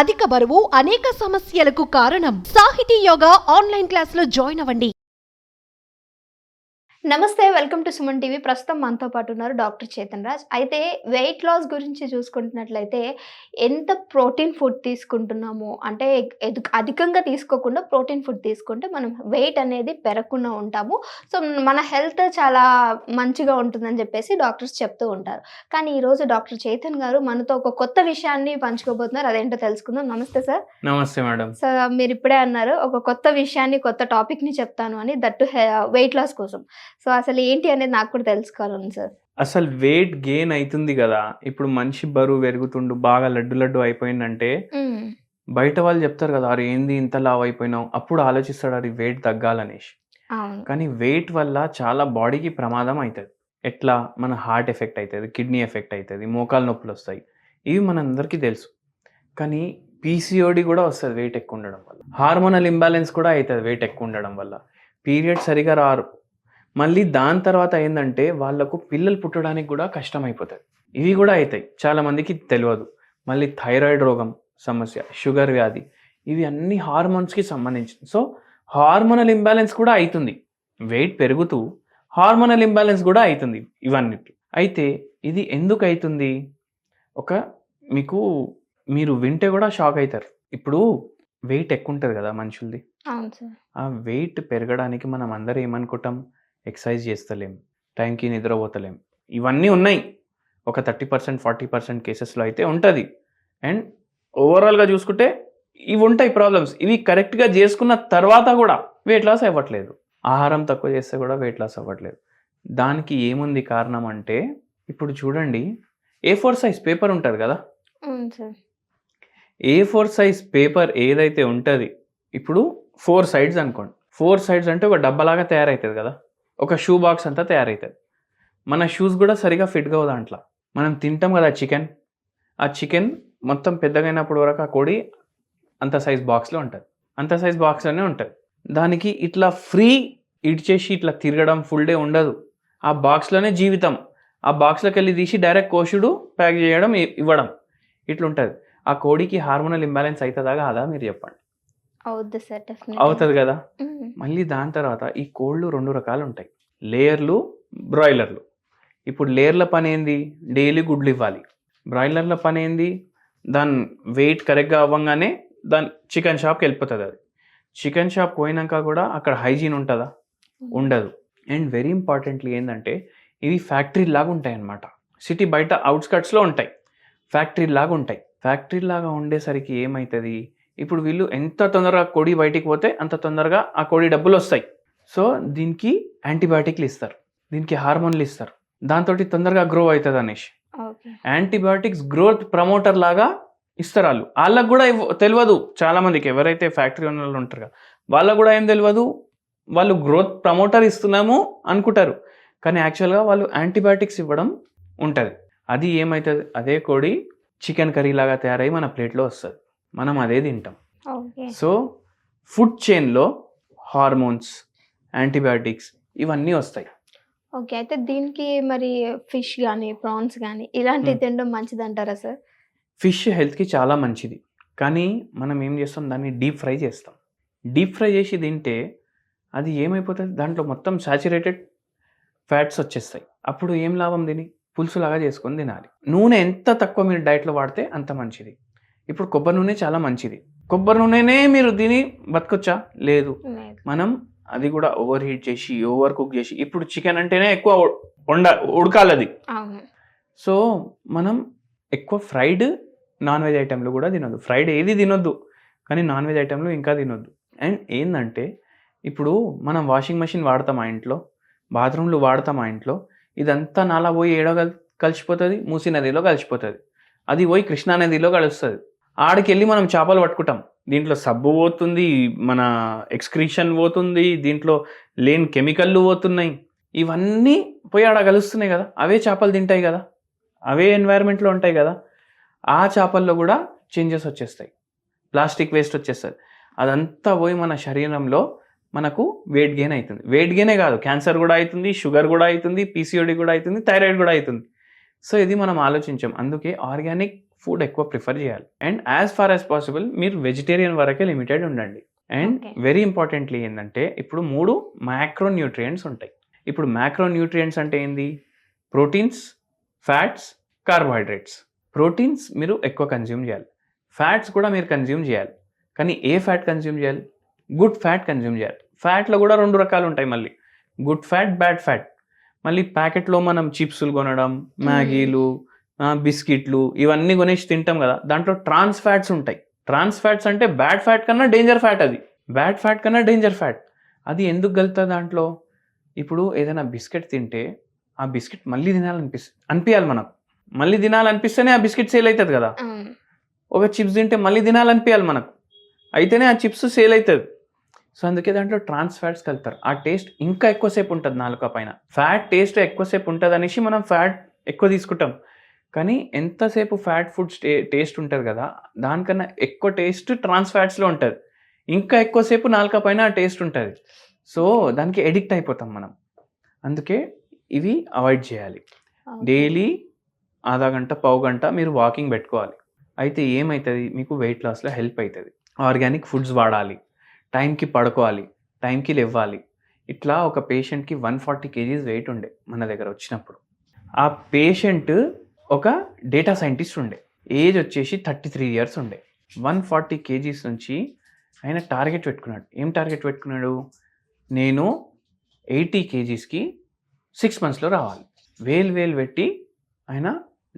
అధిక బరువు అనేక సమస్యలకు కారణం. సాహితీ యోగా ఆన్లైన్ క్లాసులో జాయిన్ అవ్వండి. నమస్తే, వెల్కమ్ టు సుమన్ టీవీ. ప్రస్తుతం మనతో పాటు ఉన్నారు డాక్టర్ చేతన్ రాజ్. అయితే వెయిట్ లాస్ గురించి చూసుకుంటున్నట్లయితే ఎంత ప్రోటీన్ ఫుడ్ తీసుకుంటున్నాము అంటే అధికంగా తీసుకోకుండా ప్రోటీన్ ఫుడ్ తీసుకుంటే మనం వెయిట్ అనేది పెరగకుండా ఉంటాము. సో మన హెల్త్ చాలా మంచిగా ఉంటుందని చెప్పేసి డాక్టర్స్ చెప్తూ ఉంటారు. కానీ ఈరోజు డాక్టర్ చేతన్ గారు మనతో ఒక కొత్త విషయాన్ని పంచుకోబోతున్నారు. అదేంటో తెలుసుకుందాం. నమస్తే సార్. నమస్తే మేడం. సో మీరు ఇప్పుడే అన్నారు ఒక కొత్త విషయాన్ని, కొత్త టాపిక్ని చెప్తాను అని, దట్టు వెయిట్ లాస్ కోసం. సో అసలు ఏంటి అనేది నాకు కూడా తెలుసుకోవాలని సార్. అసలు వెయిట్ గెయిన్ అవుతుంది కదా, ఇప్పుడు మనిషి బరువు పెరుగుతుండు, బాగా లడ్డు అయిపోయిందంటే బయట వాళ్ళు చెప్తారు కదా, అరే ఏంది ఇంత లావ్ అయిపోయినావు, అప్పుడు ఆలోచిస్తాడు అది వెయిట్ తగ్గాలనేసి. కానీ వెయిట్ వల్ల చాలా బాడీకి ప్రమాదం అవుతుంది. ఎట్లా, మన హార్ట్ ఎఫెక్ట్ అవుతుంది, కిడ్నీ ఎఫెక్ట్ అవుతుంది, మోకాలు నొప్పులు వస్తాయి. ఇవి మనందరికీ తెలుసు. కానీ పీసీఓడి కూడా వస్తుంది వెయిట్ ఎక్కువ ఉండడం వల్ల. హార్మోనల్ ఇంబ్యాలెన్స్ కూడా అవుతుంది వెయిట్ ఎక్కువ ఉండడం వల్ల. పీరియడ్ సరిగా రారు. మళ్ళీ దాని తర్వాత ఏంటంటే వాళ్ళకు పిల్లలు పుట్టడానికి కూడా కష్టం అయిపోతుంది. ఇవి కూడా అవుతాయి, చాలామందికి తెలియదు. మళ్ళీ థైరాయిడ్ రోగం సమస్య, షుగర్ వ్యాధి, ఇవి అన్ని హార్మోన్స్కి సంబంధించింది. సో హార్మోనల్ ఇంబ్యాలెన్స్ కూడా అవుతుంది. వెయిట్ పెరుగుతూ హార్మోనల్ ఇంబ్యాలెన్స్ కూడా అవుతుంది ఇవన్నిటి. అయితే ఇది ఎందుకు అవుతుంది, మీరు వింటే కూడా షాక్ అవుతారు. ఇప్పుడు వెయిట్ ఎక్కువ ఉంటుంది కదా మనుషులది, ఆ వెయిట్ పెరగడానికి మనం అందరూ ఏమనుకుంటాం, ఎక్సర్సైజ్ చేస్తలేం, టైంకి నిద్రపోతలేం, ఇవన్నీ ఉన్నాయి. ఒక 30% 40% కేసెస్లో అయితే ఉంటుంది. అండ్ ఓవరాల్గా చూసుకుంటే ఇవి ఉంటాయి ప్రాబ్లమ్స్. ఇవి కరెక్ట్గా చేసుకున్న తర్వాత కూడా వెయిట్ లాస్ అవ్వట్లేదు. ఆహారం తక్కువ చేస్తే కూడా వెయిట్ లాస్ అవ్వట్లేదు. దానికి ఏముంది కారణం అంటే, ఇప్పుడు చూడండి, A4 సైజ్ పేపర్ ఉంటుంది కదా, A4 సైజ్ పేపర్ ఏదైతే ఉంటుంది, ఇప్పుడు 4 సైడ్స్ అనుకోండి. 4 సైడ్స్ అంటే ఒక డబ్బాలాగా తయారవుతుంది కదా, ఒక షూ బాక్స్ అంతా తయారవుతుంది. మన షూస్ కూడా సరిగా ఫిట్గా దాంట్లో. మనం తింటాం కదా చికెన్, ఆ చికెన్ మొత్తం పెద్దగైనప్పుడు వరకు ఆ కోడి అంత సైజ్ బాక్స్లో ఉంటుంది, అంత సైజ్ బాక్స్లోనే ఉంటుంది. దానికి ఇట్లా ఫ్రీ ఇడ్చేసి ఇట్లా తిరగడం ఫుల్ డే ఉండదు. ఆ బాక్స్లోనే జీవితం. ఆ బాక్స్లోకి వెళ్ళి తీసి డైరెక్ట్ కోషుడు ప్యాక్ చేయడం, ఇవ్వడం, ఇట్లుంటుంది. ఆ కోడికి హార్మోనల్ ఇంబ్యాలెన్స్ అవుతుందా కాదా మీరు చెప్పండి. అవుతుంది కదా. మళ్ళీ దాని తర్వాత ఈ కోళ్ళు 2 రకాలు ఉంటాయి, లేయర్లు, బ్రాయిలర్లు. ఇప్పుడు లేయర్ల పని ఏంది, డైలీ గుడ్లు ఇవ్వాలి. బ్రాయిలర్ల పని ఏంది, దాని వెయిట్ కరెక్ట్గా అవ్వగానే దాని చికెన్ షాప్కి వెళ్ళిపోతుంది. అది చికెన్ షాప్ పోయినాక కూడా అక్కడ హైజీన్ ఉంటుందా, ఉండదు. అండ్ వెరీ ఇంపార్టెంట్లీ ఏంటంటే, ఇవి ఫ్యాక్టరీ లాగా ఉంటాయి అన్నమాట. సిటీ బయట అవుట్స్కట్స్లో ఉంటాయి, ఫ్యాక్టరీ లాగా ఉంటాయి. ఫ్యాక్టరీ లాగా ఉండేసరికి ఏమవుతుంది, ఇప్పుడు వీళ్ళు ఎంత తొందరగా కోడి బయటికి పోతే అంత తొందరగా ఆ కోడి డబ్బులు వస్తాయి. సో దీనికి యాంటీబయాటిక్లు ఇస్తారు, దీనికి హార్మోన్లు ఇస్తారు, దాంతో తొందరగా గ్రో అవుతుంది అనేసి. యాంటీబయాటిక్స్ గ్రోత్ ప్రమోటర్ లాగా ఇస్తారు వాళ్ళు. వాళ్ళకు కూడా తెలియదు చాలా మందికి, ఎవరైతే ఫ్యాక్టరీ ఉన్న వాళ్ళు ఉంటారు కదా, వాళ్ళకు కూడా ఏం తెలియదు, వాళ్ళు గ్రోత్ ప్రమోటర్ ఇస్తున్నాము అనుకుంటారు. కానీ యాక్చువల్గా వాళ్ళు యాంటీబయాటిక్స్ ఇవ్వడం ఉంటుంది. అది ఏమవుతుంది, అదే కోడి చికెన్ కర్రీ లాగా తయారై మన ప్లేట్లో వస్తుంది, మనం అదే తింటాం. సో ఫుడ్ చైన్లో హార్మోన్స్, యాంటీబయాటిక్స్ ఇవన్నీ వస్తాయి. ఓకే, అయితే దీనికి మరి ఫిష్ కానీ ప్రాన్స్ కానీ ఇలాంటివి తినడం మంచిది అంటారా సార్? ఫిష్ హెల్త్కి చాలా మంచిది, కానీ మనం ఏం చేస్తాం, దాన్ని డీప్ ఫ్రై చేస్తాం. డీప్ ఫ్రై చేసి తింటే అది ఏమైపోతుంది, దాంట్లో మొత్తం సాచురేటెడ్ ఫ్యాట్స్ వచ్చేస్తాయి. అప్పుడు ఏం లాభం, దీన్ని పులుసులాగా చేసుకొని తినాలి. నూనె ఎంత తక్కువ మీరు డైట్లో వాడితే అంత మంచిది. ఇప్పుడు కొబ్బరి నూనె చాలా మంచిది, కొబ్బరి నూనెనే మీరు దీన్ని బతకొచ్చా, లేదు. మనం అది కూడా ఓవర్ హీట్ చేసి ఓవర్ కుక్ చేసి, ఇప్పుడు చికెన్ అంటేనే ఎక్కువ ఉడకాలి అది. సో మనం ఎక్కువ ఫ్రైడ్ నాన్ వెజ్ ఐటెంలు కూడా తినొద్దు. ఫ్రైడ్ ఏది తినొద్దు, కానీ నాన్ వెజ్ ఐటెంలు ఇంకా తినొద్దు. అండ్ ఏంటంటే, ఇప్పుడు మనం వాషింగ్ మెషిన్ వాడతాం ఆ ఇంట్లో, బాత్రూమ్లు వాడతాం ఆ ఇంట్లో, ఇదంతా నాలా పోయి ఏడో కలిసిపోతుంది, మూసీ నదిలో కలిసిపోతుంది, అది పోయి కృష్ణానదిలో కలుస్తుంది. ఆడికి వెళ్ళి మనం చేపలు పట్టుకుంటాం, దీంట్లో సబ్బు పోతుంది, మన ఎక్స్క్రీషన్ పోతుంది, దీంట్లో లేని కెమికల్లు పోతున్నాయి, ఇవన్నీ పోయి ఆడ కలుస్తున్నాయి కదా, అవే చేపలు తింటాయి కదా, అవే ఎన్వైర్న్మెంట్లో ఉంటాయి కదా. ఆ చేపల్లో కూడా చేంజెస్ వచ్చేస్తాయి, ప్లాస్టిక్ వేస్ట్ వచ్చేస్తుంది. అదంతా పోయి మన శరీరంలో మనకు వెయిట్ గెయిన్ అవుతుంది. వెయిట్ గెయినే కాదు, క్యాన్సర్ కూడా అవుతుంది, షుగర్ కూడా అవుతుంది, పీసీఓడి కూడా అవుతుంది, థైరాయిడ్ కూడా అవుతుంది. సో ఇది మనం ఆలోచించాం. అందుకే ఆర్గానిక్ ఫుడ్ ఎక్కువ ప్రిఫర్ చేయాలి. And as far as possible మీరు వెజిటేరియన్ వరకే లిమిటెడ్ ఉండండి. And Okay. వెరీ ఇంపార్టెంట్లీ ఏంటంటే ఇప్పుడు 3 మ్యాక్రో న్యూట్రియంట్స్ ఉంటాయి. ఇప్పుడు మ్యాక్రో న్యూట్రియంట్స్ అంటే ఏంది? Proteins, fats, carbohydrates. ప్రోటీన్స్ మీరు ఎక్కువ కన్జ్యూమ్ చేయాలి, ఫ్యాట్స్ కూడా మీరు కన్జ్యూమ్ చేయాలి. కానీ ఏ ఫ్యాట్ కన్జ్యూమ్ చేయాలి? గుడ్ ఫ్యాట్ కన్జ్యూమ్ చేయాలి. ఫ్యాట్లో కూడా 2 రకాలు ఉంటాయి మళ్ళీ, గుడ్ ఫ్యాట్, బ్యాడ్ ఫ్యాట్. మళ్ళీ ప్యాకెట్లో మనం చిప్స్లు కొనడం, మ్యాగీలు, బిస్కెట్లు ఇవన్నీ కొనేసి తింటాం కదా, దాంట్లో ట్రాన్స్ ఫ్యాట్స్ ఉంటాయి. ట్రాన్స్ ఫ్యాట్స్ అంటే బ్యాడ్ ఫ్యాట్ కన్నా డేంజర్ ఫ్యాట్. అది బ్యాడ్ ఫ్యాట్ కన్నా డేంజర్ ఫ్యాట్. అది ఎందుకు కలుగుతుంది దాంట్లో? ఇప్పుడు ఏదైనా బిస్కెట్ తింటే ఆ బిస్కెట్ మళ్ళీ అనిపించాలి మనకు. మళ్ళీ తినాలనిపిస్తేనే ఆ బిస్కెట్ సేల్ అవుతుంది కదా. ఒక చిప్స్ తింటే మళ్ళీ తినాలనిపించాలి మనకు, అయితేనే ఆ చిప్స్ సేల్ అవుతుంది. సో అందుకే దాంట్లో ట్రాన్స్ ఫ్యాట్స్ కలుపుతారు. ఆ టేస్ట్ ఇంకా ఎక్కువసేపు ఉంటుంది నాలుక పైన. ఫ్యాట్ టేస్ట్ ఎక్కువసేపు ఉంటుంది అనేసి మనం ఫ్యాట్ ఎక్కువ తీసుకుంటాం. కానీ ఎంతసేపు ఫ్యాట్ ఫుడ్స్ టేస్ట్ ఉంటుంది కదా, దానికన్నా ఎక్కువ టేస్ట్ ట్రాన్స్ ఫ్యాట్స్లో ఉంటుంది. ఇంకా ఎక్కువసేపు నాలుక పైన ఆ టేస్ట్ ఉంటుంది. సో దానికి ఎడిక్ట్ అయిపోతాం మనం. అందుకే ఇవి అవాయిడ్ చేయాలి. డైలీ ఆధా గంట, పావు గంట మీరు వాకింగ్ పెట్టుకోవాలి. అయితే ఏమవుతుంది, మీకు వెయిట్ లాస్లో హెల్ప్ అవుతుంది. ఆర్గానిక్ ఫుడ్స్ వాడాలి, టైంకి పడుకోవాలి, టైంకి లేవాలి. ఇట్లా ఒక పేషెంట్కి 140 kgs వెయిట్ ఉండే మన దగ్గర వచ్చినప్పుడు. ఆ పేషెంట్ ఒక డేటా సైంటిస్ట్ ఉండే, ఏజ్ వచ్చేసి 33 years ఉండే. 140 kgs నుంచి ఆయన టార్గెట్ పెట్టుకున్నాడు. ఏం టార్గెట్ పెట్టుకున్నాడు? నేను 80 kgsకి 6 monthsలో రావాలి. వేలు పెట్టి ఆయన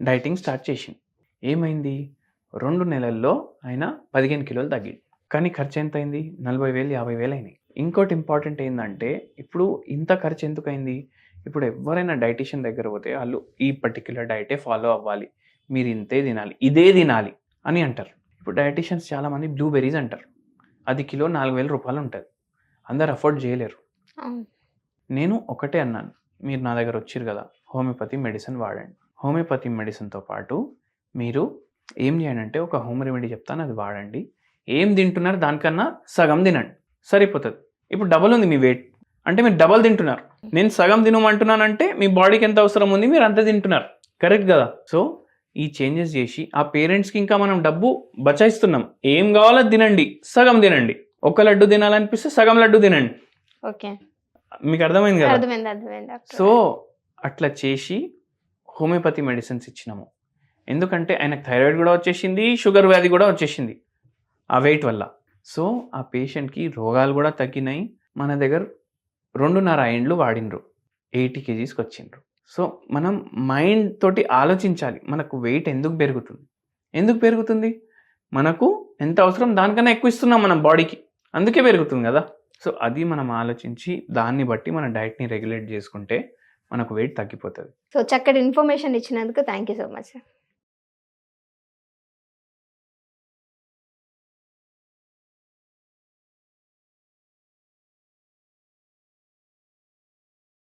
డైటింగ్ స్టార్ట్ చేసింది. ఏమైంది? 2 నెలల్లో ఆయన 15 kilos తగ్గింది. కానీ ఖర్చు ఎంత అయింది? 40,000, 50,000 అయినాయి. ఇంకోటి ఇంపార్టెంట్ ఏంటంటే, ఇప్పుడు ఇంత ఖర్చు ఎందుకు అయింది? ఇప్పుడు ఎవరైనా డైటీషియన్ దగ్గర పోతే వాళ్ళు ఈ పర్టిక్యులర్ డైటే ఫాలో అవ్వాలి, మీరు ఇంతే తినాలి, ఇదే తినాలి అని అంటారు. ఇప్పుడు డైటీషియన్స్ చాలామంది బ్లూబెర్రీస్ అంటారు, అది కిలో 4,000 రూపాయలు ఉంటుంది. అందరు అఫోర్డ్ చేయలేరు. నేను ఒకటే అన్నాను, మీరు నా దగ్గర వచ్చారు కదా, హోమియోపతి మెడిసిన్ వాడండి. హోమియోపతి మెడిసిన్తో పాటు మీరు ఏం చేయండి అంటే, ఒక హోమ్ రెమెడీ చెప్తాను, అది వాడండి. ఏం తింటున్నారు దానికన్నా సగం తినండి, సరిపోతుంది. ఇప్పుడు డబల్ ఉంది మీ వెయిట్ అంటే మీరు డబల్ తింటున్నారు. నేను సగం తినమంటున్నానంటే మీ బాడీకి ఎంత అవసరం ఉంది మీరు అంత తింటున్నారు, కరెక్ట్ కదా? సో ఈ చేంజెస్ చేసి ఆ పేరెంట్స్కి ఇంకా మనం డబ్బు బచాయిస్తున్నాం. ఏం కావాలో తినండి, సగం తినండి. ఒక లడ్డు తినాలనిపిస్తే సగం లడ్డు తినండి. ఓకే, మీకు అర్థమైంది కదా? అర్థమైంది. సో అట్లా చేసి హోమియోపతి మెడిసిన్స్ ఇచ్చినాము. ఎందుకంటే ఆయనకు థైరాయిడ్ కూడా వచ్చేసింది, షుగర్ వ్యాధి కూడా వచ్చేసింది ఆ వెయిట్ వల్ల. సో ఆ పేషెంట్కి రోగాలు కూడా తగ్గినాయి. మన దగ్గర 2.5 ఏండ్లు వాడినరు, 80 kgsకి వచ్చిండ్రు. సో మనం మైండ్ తోటి ఆలోచించాలి, మనకు వెయిట్ ఎందుకు పెరుగుతుంది? మనకు ఎంత అవసరం దానికన్నా ఎక్కువ ఇస్తున్నాం మనం బాడీకి, అందుకే పెరుగుతుంది కదా. సో అది మనం ఆలోచించి దాన్ని బట్టి మన డైట్ని రెగ్యులేట్ చేసుకుంటే మనకు వెయిట్ తగ్గిపోతుంది. సో చక్కటి ఇన్ఫర్మేషన్ ఇచ్చినందుకు thank you so much sir.